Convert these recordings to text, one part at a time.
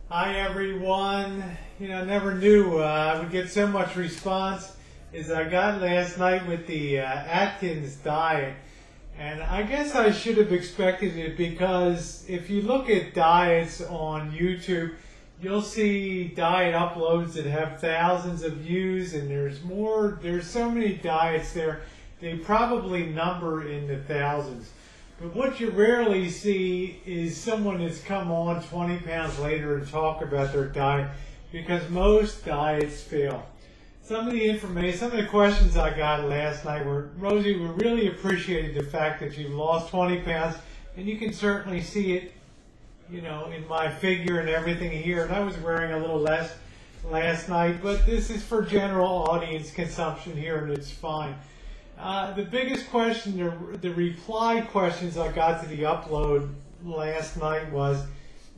Hi everyone. Never knew I would get so much response as I got last night with the Atkins diet. And I guess I should have expected it because if you look at diets on YouTube, you'll see diet uploads that have thousands of views, and there's so many diets there, they probably number in the thousands. But what you rarely see is someone that's come on 20 pounds later and talk about their diet, because most diets fail. Some of the questions I got last night were, Rosie, we really appreciated the fact that you've lost 20 pounds, and you can certainly see it, in my figure and everything here. And I was wearing a little less last night, but this is for general audience consumption here, and it's fine. The biggest question, the reply questions I got to the upload last night was,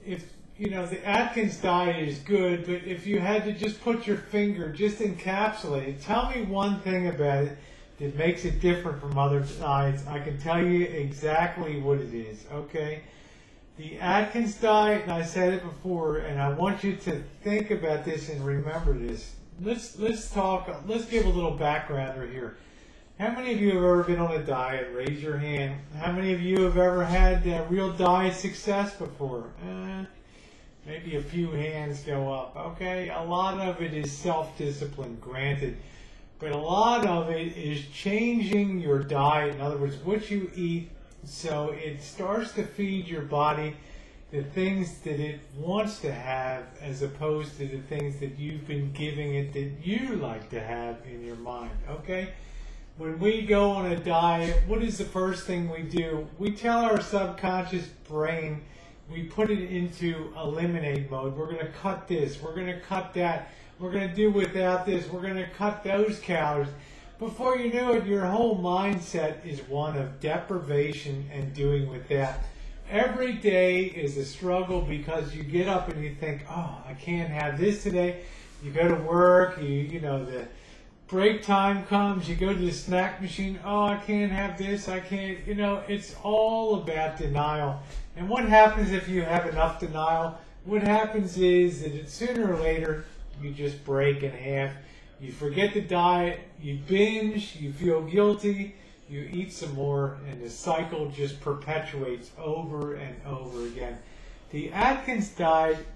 if the Atkins diet is good, but if you had to just put your finger, just encapsulate it, tell me one thing about it that makes it different from other diets. I can tell you exactly what it is, okay? The Atkins diet, and I said it before, and I want you to think about this and remember this. Let's give a little background right here. How many of you have ever been on a diet? Raise your hand. How many of you have ever had real diet success before? Maybe a few hands go up. Okay, a lot of it is self-discipline, granted. But a lot of it is changing your diet. In other words, what you eat, so it starts to feed your body the things that it wants to have, as opposed to the things that you've been giving it that you like to have in your mind. Okay? When we go on a diet, what is the first thing we do? We tell our subconscious brain, we put it into eliminate mode. We're going to cut this. We're going to cut that. We're going to do without this. We're going to cut those calories. Before you know it, your whole mindset is one of deprivation and doing with that. Every day is a struggle because you get up and you think, oh, I can't have this today. You go to work, the break time comes, you go to the snack machine, oh, I can't have this, I can't, it's all about denial. And what happens if you have enough denial? What happens is that sooner or later, you just break in half. You forget the diet, you binge, you feel guilty, you eat some more, and the cycle just perpetuates over and over again. The Atkins diet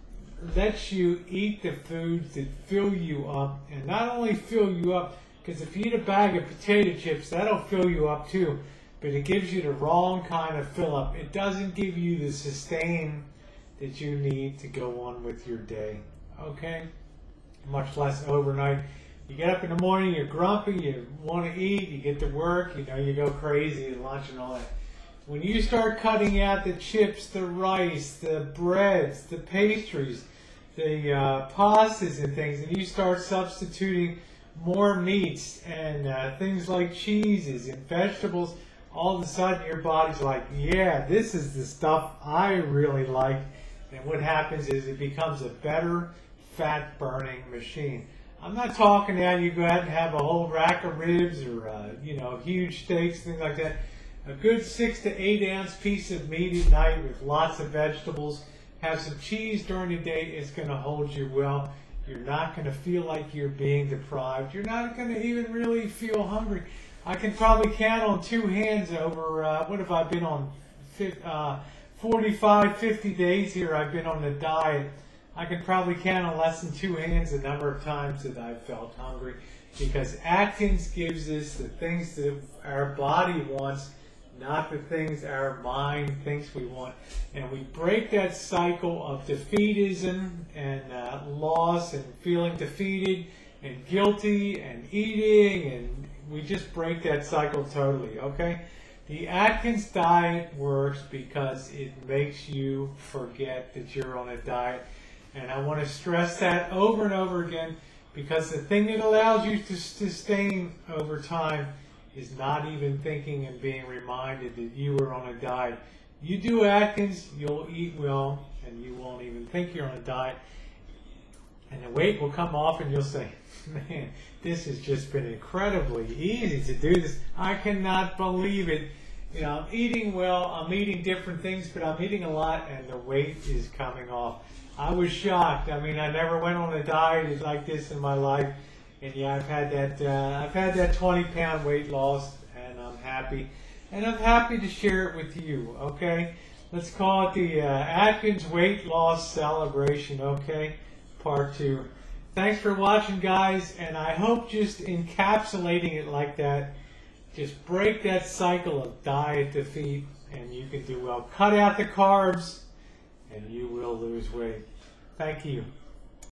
lets you eat the foods that fill you up, and not only fill you up, because if you eat a bag of potato chips, that'll fill you up too, but it gives you the wrong kind of fill up. It doesn't give you the sustain that you need to go on with your day, okay? Much less overnight. You get up in the morning, you're grumpy, you want to eat, you get to work, you go crazy at lunch and all that. When you start cutting out the chips, the rice, the breads, the pastries, the pastas and things, and you start substituting more meats and things like cheeses and vegetables, all of a sudden your body's like, yeah, this is the stuff I really like. And what happens is it becomes a better fat burning machine. I'm not talking now you go out and have a whole rack of ribs or huge steaks, things like that. A good 6 to 8 ounce piece of meat at night with lots of vegetables. Have some cheese during the day. It's going to hold you well. You're not going to feel like you're being deprived. You're not going to even really feel hungry. I can probably count on two hands over, what have I been on, 45, 50 days here I've been on the diet. I can probably count on less than two hands the number of times that I've felt hungry, because Atkins gives us the things that our body wants, not the things our mind thinks we want. And we break that cycle of defeatism and loss and feeling defeated and guilty and eating, and we just break that cycle totally, okay? The Atkins diet works because it makes you forget that you're on a diet. And I want to stress that over and over again, because the thing that allows you to sustain over time is not even thinking and being reminded that you are on a diet. You do Atkins, you'll eat well, and you won't even think you're on a diet. And the weight will come off and you'll say, man, this has just been incredibly easy to do this. I cannot believe it. I'm eating well, I'm eating different things, but I'm eating a lot and the weight is coming off. I was shocked. I mean, I never went on a diet like this in my life. And yeah, I've had that 20-pound weight loss and I'm happy. And I'm happy to share it with you, okay? Let's call it the Atkins weight loss celebration, okay? Part 2. Thanks for watching, guys, and I hope just encapsulating it like that, just break that cycle of diet defeat, and you can do well. Cut out the carbs, and you will lose weight. Thank you.